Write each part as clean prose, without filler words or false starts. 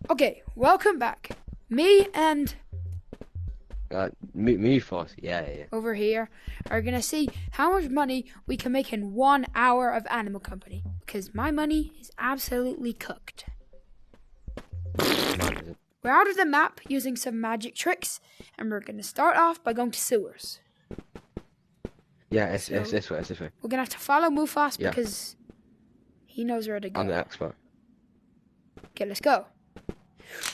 Okay, welcome back. Me and Me first. Yeah. over here are gonna see how much money we can make in 1 hour of Animal Company. Because my money is absolutely cooked. We're out of the map using some magic tricks, and we're gonna start off by going to sewers. Yeah, it's this way. We're gonna have to follow Mufas Yeah. because he knows where to go. I'm the expert. Okay, let's go.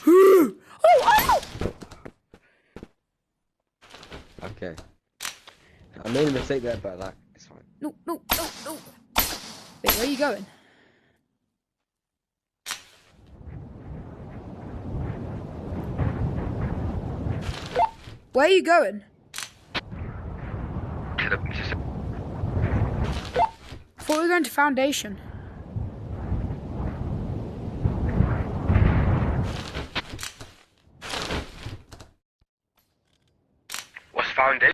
Oh! Okay. I made a mistake there, but like, it's fine. No. Wait, where are you going? Where are you going? To the I thought we were going to Foundation. What's Foundation?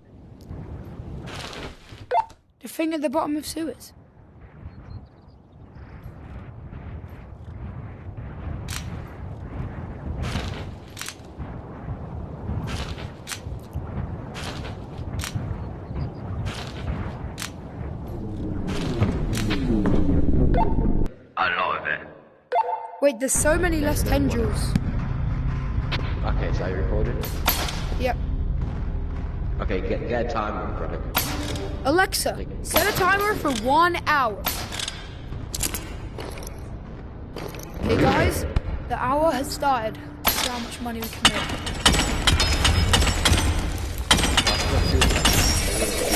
The thing at the bottom of sewers. A lot of it. Wait, there's so many less tendrils. Okay, so I recorded. Yep. Okay, get a timer, brother. Alexa, set a timer for 1 hour. Okay, guys, the hour has started. Let's see how much money we can make.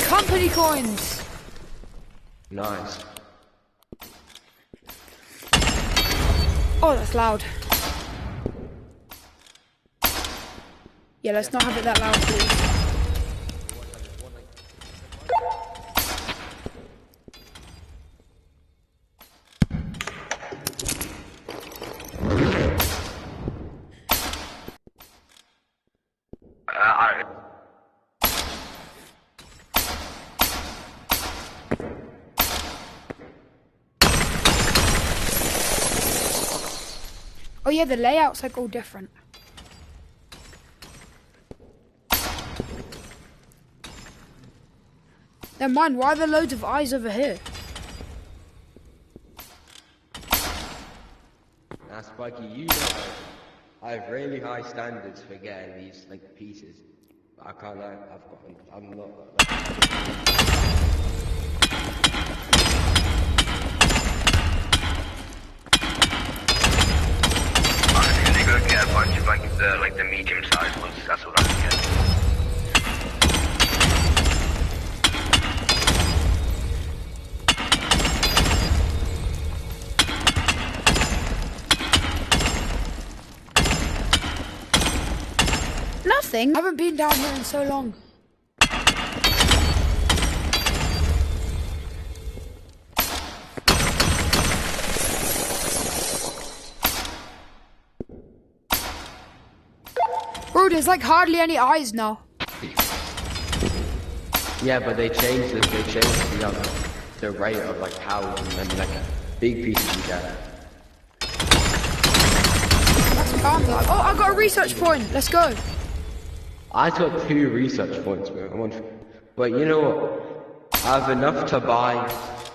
Company coins. Nice. Oh, that's loud. Yeah, let's not have it that loud, please. Oh yeah, the layout's like all different. Never mind, why are there loads of eyes over here? Now, Spiky, you know I have really high standards for getting these like pieces. But I can't lie, I'm not. I'm gonna go get a bunch of like the medium-sized ones. That's what I can get. Nothing. I haven't been down here in so long. Bro, there's like hardly any eyes now. Yeah, but they changed the rate of like how and like big pieces you get. That's calm though. Oh, I got a research point. Let's go. I took 2 research points, bro. But you know what? I have enough to buy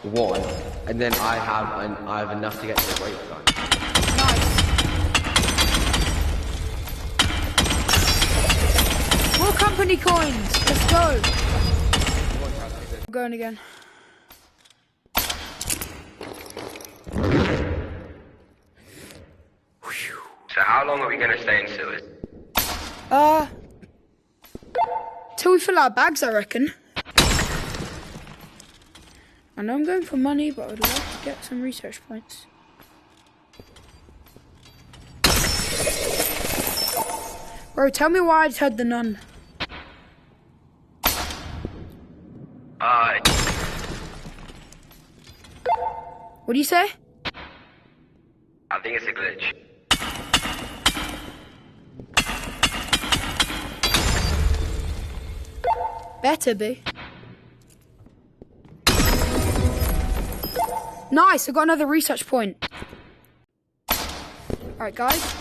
1, and then I have enough to get the rate done. Nice. More company coins. Let's go. I'm going again. So how long are we gonna stay in sewers? Till we fill our bags, I reckon. I know I'm going for money, but I would like to get some research points. Bro, tell me why I just had the nun. What do you say? I think it's a glitch. Better be. Nice, I got another research point. Alright guys,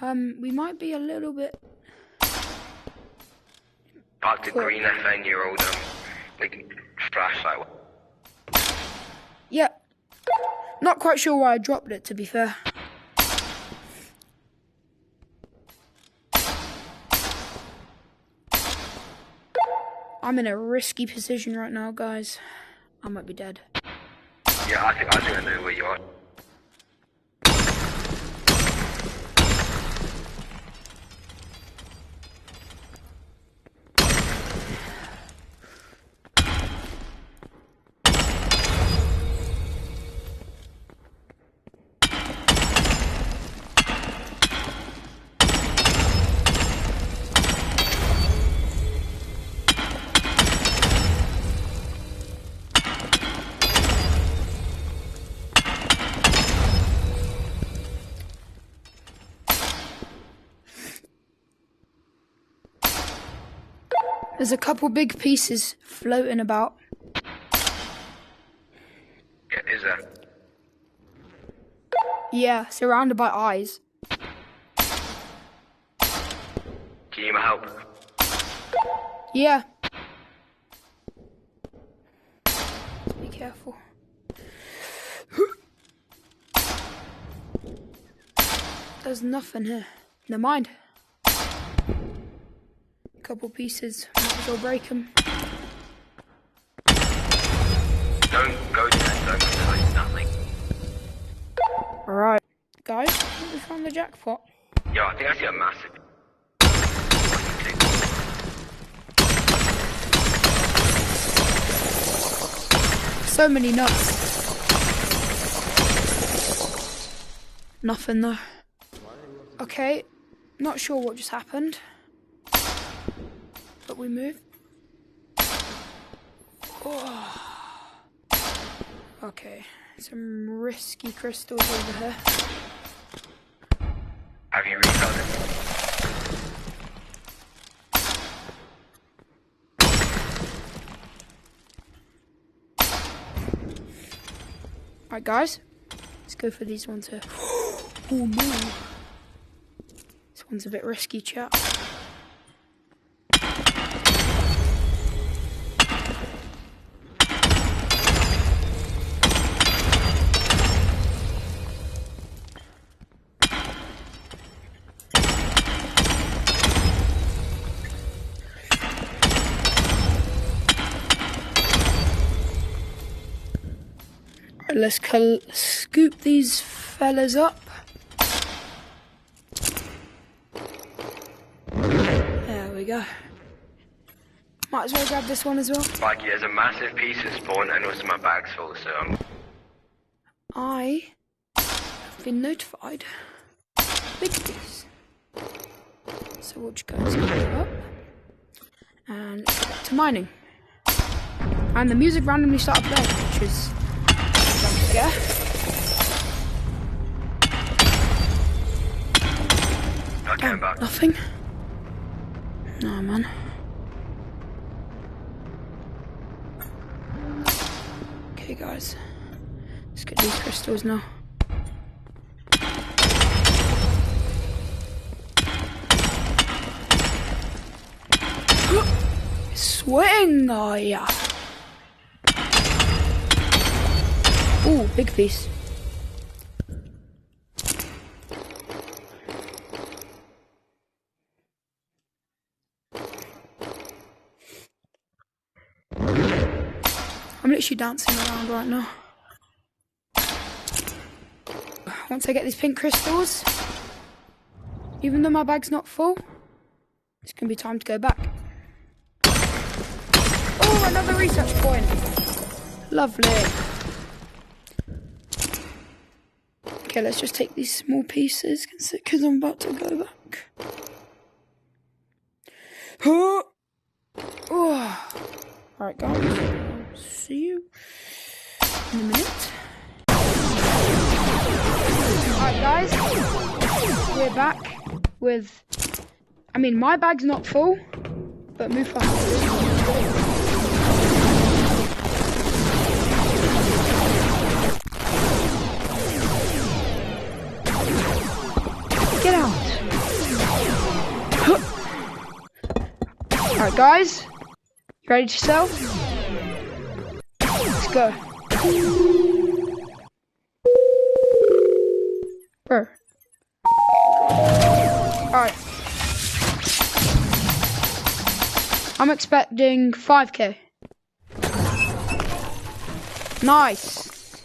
We might be a little bit. Back to green FN, your old like flashlight. Yeah. Not quite sure why I dropped it, to be fair. I'm in a risky position right now, guys. I might be dead. Yeah, I think I know where you are. There's a couple big pieces floating about. Yeah, is there? Yeah, surrounded by eyes. Can you help? Yeah. Be careful. There's nothing here. Never mind. Couple pieces. Might as well break them. Don't go to that, don't touch nothing. Alright. Guys, I think we found the jackpot. Yeah, I think I see a massive. So many nuts. Nothing though. Okay. Not sure what just happened. But we move. Oh. Okay, some risky crystals over here. Have you refilled it? Alright guys, let's go for these ones here. Oh no. This one's a bit risky, chat. Let's scoop these fellas up. There we go. Might as well grab this one as well. Mikey, there's a massive piece of spawn and also my bag's full, so I have been notified. Big piece. So we'll just go and scoop it up. And let's go back to mining. And the music randomly started playing, which is... Yeah. I came back. Nothing. No, man. Okay, guys. Let's get these crystals now. Swing! Oh, yeah. Ooh, big piece. I'm literally dancing around right now. Once I get these pink crystals, even though my bag's not full, it's gonna be time to go back. Oh, another research point. Lovely. Okay, let's just take these small pieces because I'm about to go back. Oh. Alright guys, I'll see you in a minute. Alright guys, we're back with, I mean my bag's not full, but move fast. Get out. Alright, guys. You ready to sell? Let's go. Bro. Alright. I'm expecting 5k. Nice.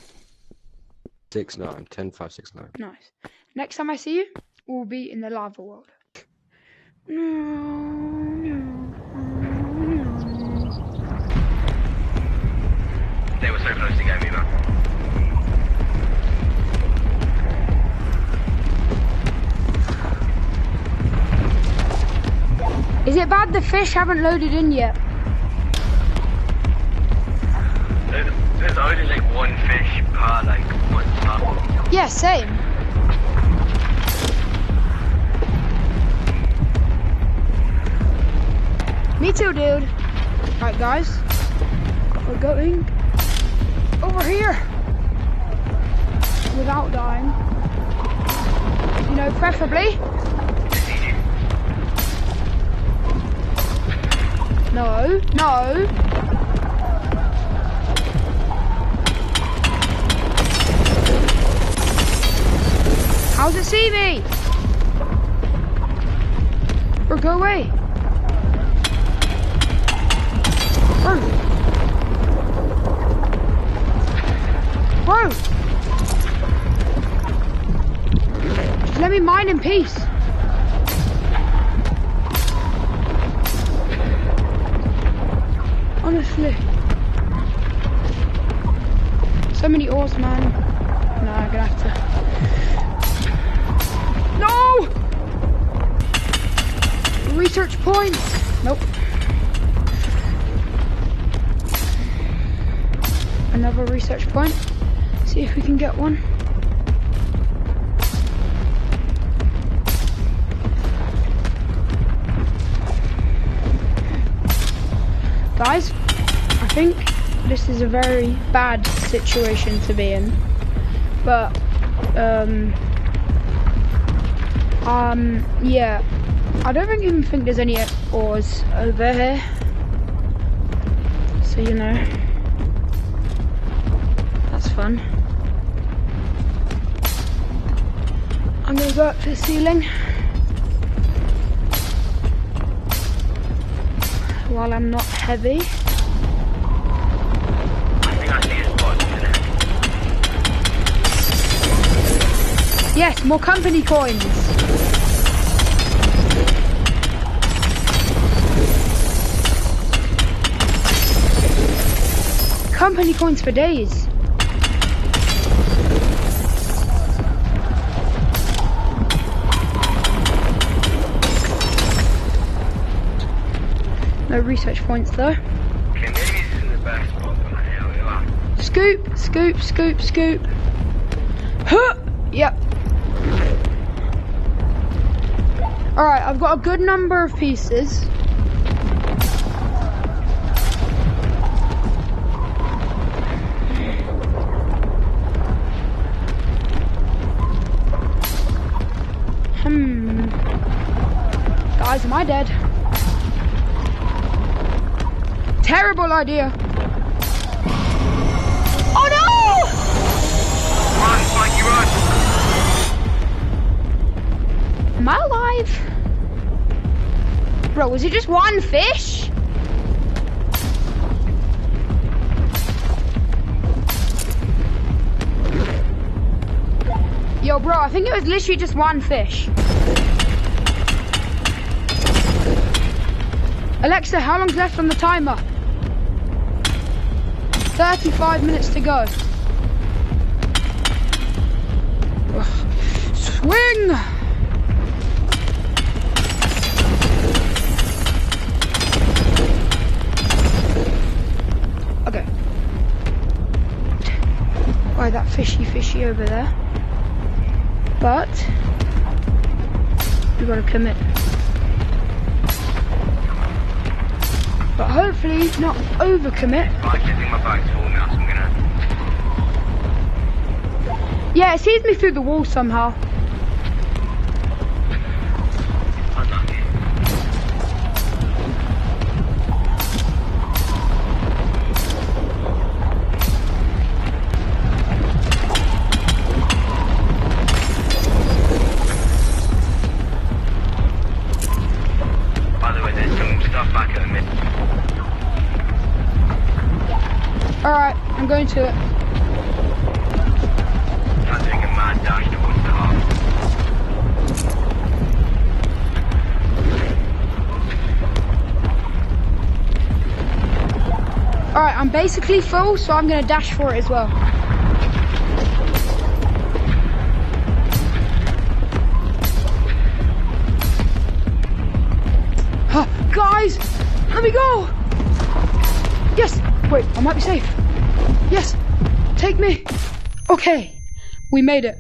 6-9, 10, 5, 6, 9. Nice. Next time I see you, we'll be in the lava world. They were so close to getting me, man. Is it bad the fish haven't loaded in yet? There's only like one fish per like one tub. Yeah, same. Me too, dude. Alright, guys. We're going over here without dying. You know, preferably. No, no. How's it see me? Or go away. Bro. Bro. Just let me mine in peace. Honestly. So many ores, man. No, I'm gonna have to. No! Research point. Nope. Another research point. See if we can get one. Guys, I think this is a very bad situation to be in. But, yeah. I don't even think there's any ores over here. So, you know. That's fun. I'm gonna go up to the ceiling. While I'm not heavy. I think I see a spot today. Yes, more company coins. Company coins for days. No research points though. Okay, maybe this isn't the best spot for my area. Scoop, scoop, scoop, scoop. Huh! Yep. Alright, I've got a good number of pieces. Guys, am I dead? Terrible idea. Oh no! Run, Mikey, run! Am I alive? Bro, was it just one fish? Yo, bro, I think it was literally just one fish. Alexa, how long's left on the timer? 35 minutes to go. Ugh. Swing! Okay. Why that fishy over there? But we gotta commit. But hopefully not overcommit. I think my bag's full now, so I'm gonna... Yeah, it sees me through the wall somehow. going to it. I'm doing a mad dash towards the heart. Alright, I'm basically full, so I'm going to dash for it as well. Guys, let me go! Yes! Wait, I might be safe. Yes! Take me! Okay, we made it.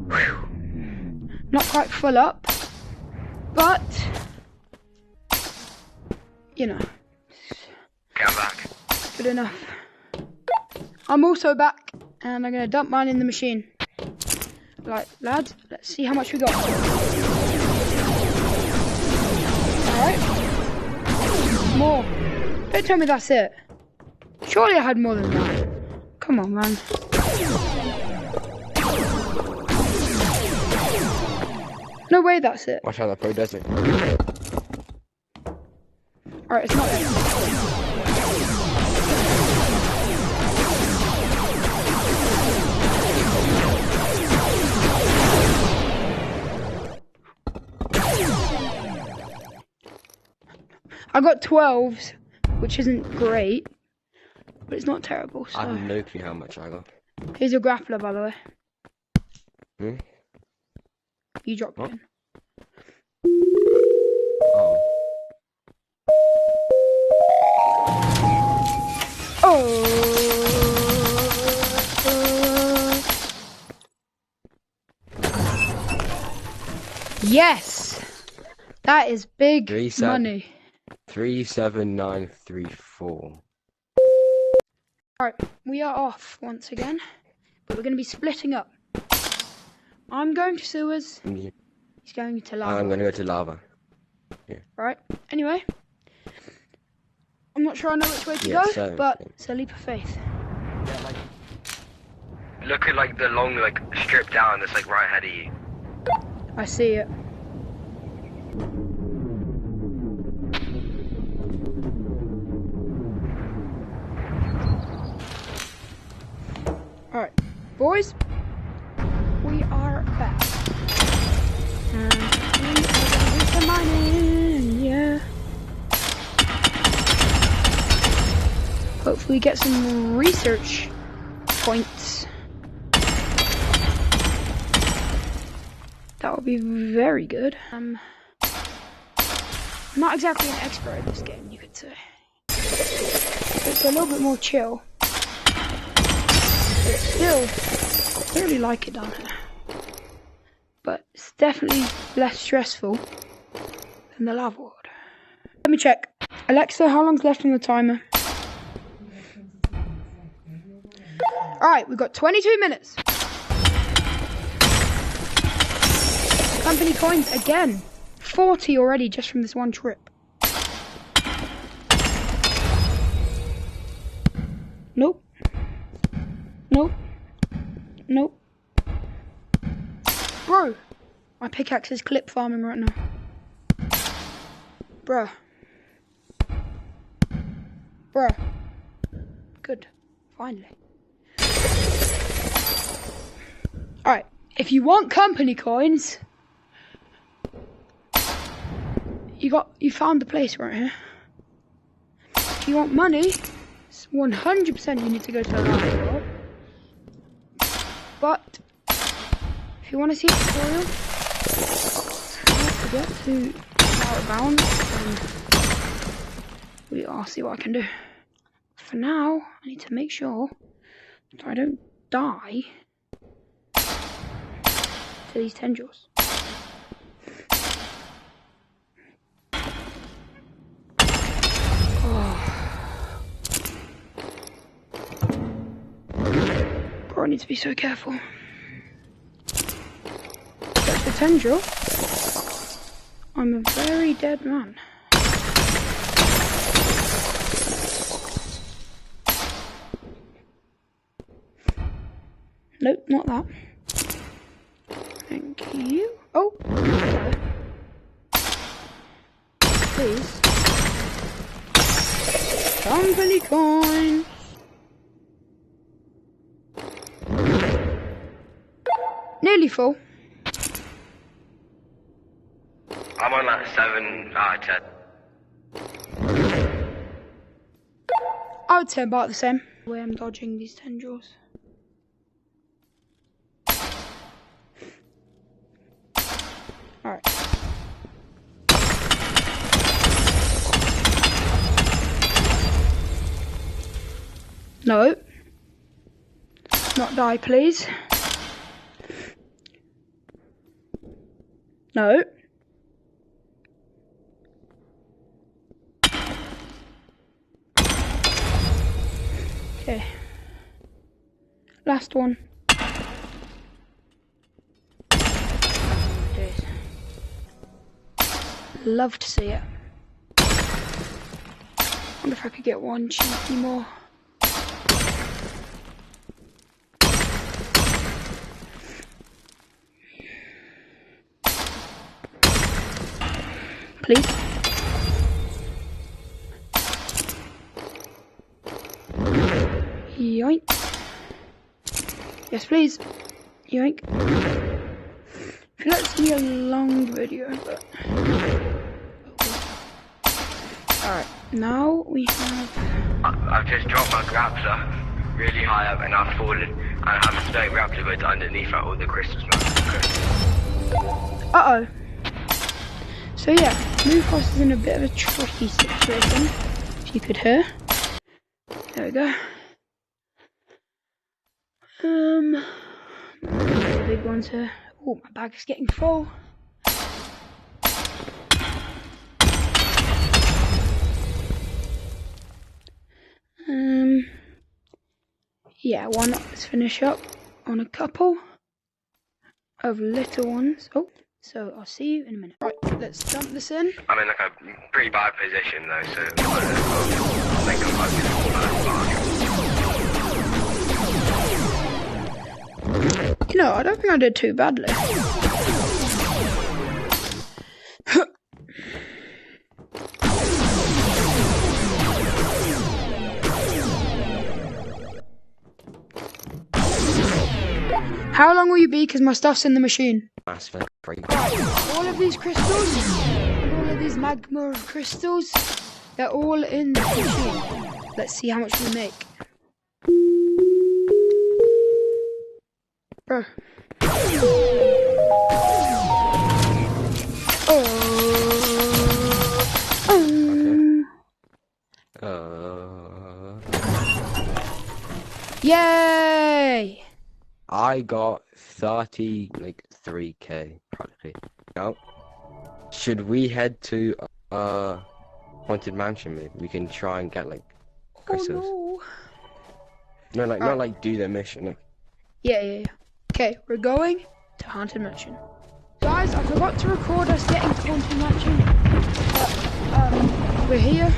Whew. Not quite full up, but, you know, Come back. good enough. I'm also back, and I'm going to dump mine in the machine. Right, lads, let's see how much we got. Alright. More. Don't tell me that's it. Surely I had more than that. Come on, man. No way that's it. Watch how that pro does it. Alright, it's not it. I got 12s, which isn't great, but it's not terrible. So. I have no clue how much I got. Here's your grappler, by the way. You dropped What? it in. Oh. Yes! That is big 37. money. 37934. Alright, we are off once again, but we're going to be splitting up. I'm going to sewers, Yeah. he's going to lava. I'm gonna go to lava. Right, anyway, I'm not sure I know which way to Yeah, go, so- but it's a leap of faith. Look at like the long strip down that's like right ahead of you. I see it. Alright, boys, we are back. And we are going to do some mining, yeah. Hopefully get some research points. That would be very good. I'm not exactly an expert at this game, you could say. It's a little bit more chill. But still, I really like it down here. But it's definitely less stressful than the lava world. Let me check. Alexa, how long's left on the timer? Alright, we've got 22 minutes. Company coins again. 40 already just from this one trip. Nope. Nope. Nope. Bro, my pickaxe is clip farming right now. Bruh. Bruh. Good. Finally. Alright, if you want company coins, you found the place right here. If you want money, 100% you need to go to the lava world. But if you want to see a tutorial, don't forget to power bound, and I'll see what I can do. For now, I need to make sure that I don't die to these tendrils. Bro, I need to be so careful. That's the tendril. I'm a very dead man. Nope, not that. Thank you. Oh! Please. Company coins. nearly full. I'm on like 7 out of 10. I would say about the same. The way I'm dodging these tendrils. Alright. No. Not die, please. No. Okay. Last one. Jeez. Love to see it. Wonder if I could get one cheeky more. Please. Yoink. Yes, please. Yoink. I feel like it's gonna be a long video, but... Alright, now we have... I've just dropped my grappler really high up and I've fallen and I have a stone grappler goes underneath all the crystals. Uh-oh. So yeah, Mufos is in a bit of a tricky situation, if you could hear. There we go. The big ones here. Oh, my bag is getting full. Yeah, why not? Let's finish up on a couple of little ones. Oh, so I'll see you in a minute. Right, let's dump this in. I'm in like a pretty bad position though, so I think I'm You know, I don't think I did too badly. How long will you be? Because my stuff's in the machine. All of these crystals, and all of these magma crystals, they're all in the machine. Let's see how much we make. Bro. Yay! I got 3K practically. Now, should we head to Haunted Mansion? Maybe we can try and get like crystals. Oh, no, like not like do the mission. Like. Yeah. Okay, we're going to Haunted Mansion. Guys, I forgot to record us getting to Haunted Mansion, but we're here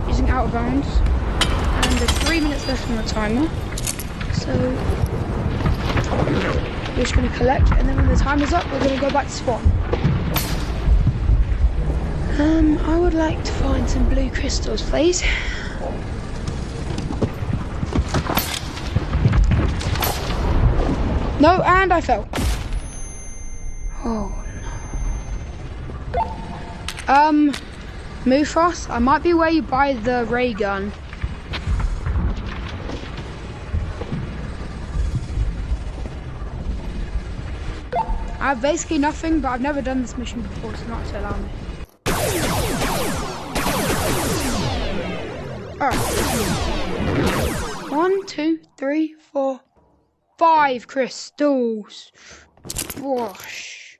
using Out of Bounds, and there's 3 minutes left on the timer. So we're just going to collect, and then when the timer's up, we're going to go back to spawn. I would like to find some blue crystals, please. No, and I fell. Oh no. Mufos, I might be where you buy the ray gun. I have basically nothing, but I've never done this mission before, so not to allow me. Alright. 1, 2, 3, 4, 5 crystals. Whoosh.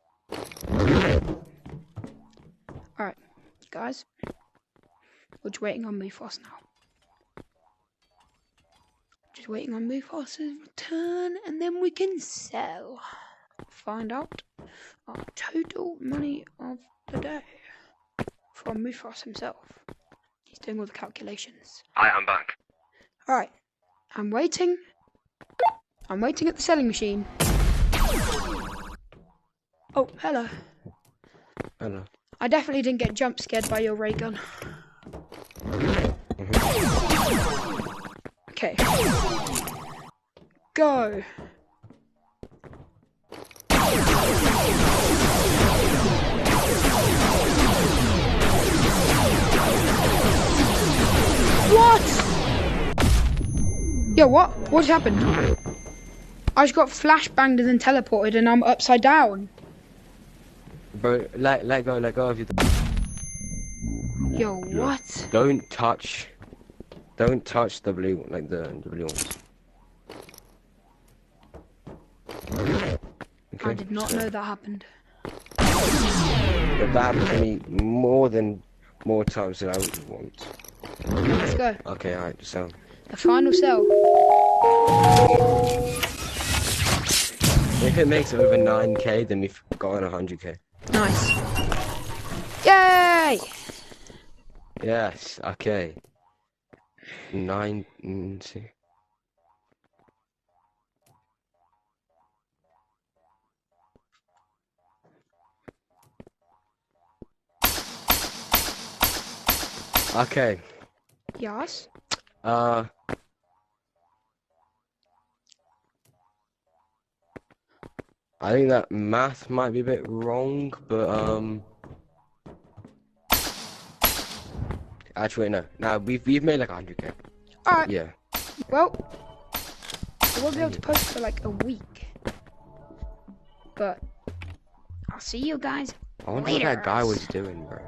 Alright, guys. We're just waiting on Mufos now. Just waiting on Mufos' return, and then we can sell. Find out our total money of the day from Mufos himself. He's doing all the calculations. I'm back. Alright, I'm waiting at the selling machine. Oh, hello. Hello. I definitely didn't get jump scared by your ray gun. Okay. Go. Yo, what? What happened? I just got flashbanged and then teleported and I'm upside down. Bro, let go of your... Yo, what? Don't touch the blue, like the blue ones. Okay, I did not know that happened. But that happened to me more times than I would want. Let's go. Okay, alright, so... The final cell. If it makes over 9k, then we've got 100k. Nice. Yay! Yes, okay. 9... see. Okay. Yes. I think that math might be a bit wrong, but actually no. Now we've made like 100k. Alright. Yeah. Well, I won't be able to post for like a week. But I'll see you guys I wonder later. what that guy was doing, bro.